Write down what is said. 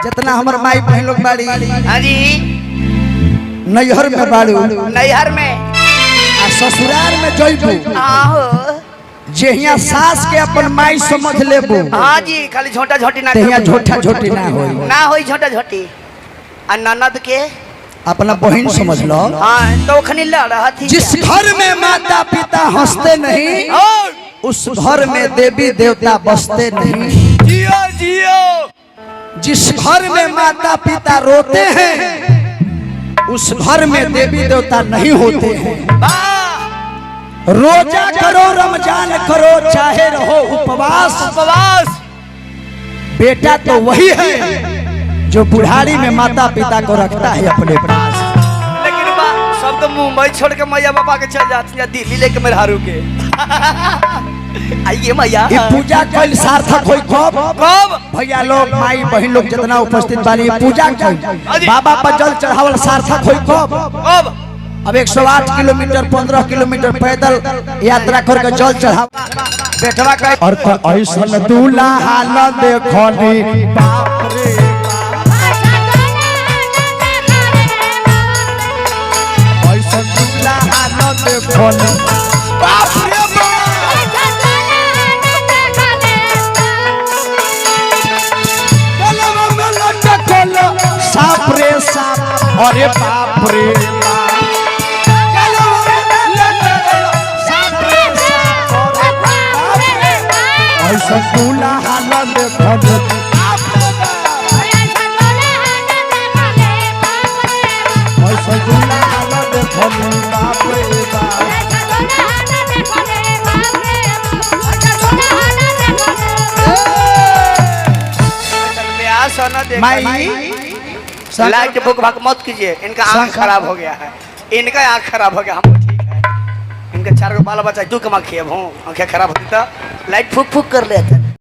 जितना हमार माई बहन लोग बाड़ी अजी नैहर में बाड़ू नैहर में आ ससुराल में जइबू आहो जेहिया सास के अपन माई समझ लेबू हाँ जी खाली झोटा झोटी ना तेहिया झोटा झोटी ना होई ना होई झोटा झोटी आ ननद के अपना बहन समझ लो। हाँ तो खनी लड़ रहा थी जिस घर में माता पिता हंसते नहीं उस घर में देवी देवता बसते नहीं। जियो जियो जिस घर में माता पिता रोते हैं उस घर में देवी देवता नहीं होते हैं। रोजा करो रमजान करो चाहे रहो उपवास उपवास बेटा तो वही है जो बुढ़ारी में माता पिता को रखता है अपने पास। लेकिन सब तो मुंबई छोड़ के मैया बाबा के चल जाती है दिल्ली लेके मेरे हारू के आइए मैया ये पूजा कल सार्थक होई कब कब भैया लोग माई बहन लोग जितना उपस्थित बानी पूजा कल बाबा पर जल चढ़ावल सार्थक होई कब कब अब 108 किलोमीटर 15 किलोमीटर पैदल यात्रा करके जल चढ़ाव बेटवा का और ऐसा दूल्हा हाल देखनी बाप रे ऐसा दूल्हा हाल देखनी बाप रे साप रे साप अरे बाप रे ऐसा दूल्हा हाल देखनी ऐसा दूल्हा हाल देखनी बाप रे माई लाइट बुक भाग मत कीजिए इनका आँख खराब हो गया है इनका आँख खराब हो गया हमको ठीक है इनके 4 बाल बच्चा 2 कमा खेब हूँ आँखें खराब होती तो लाइट फूक फूक कर लेते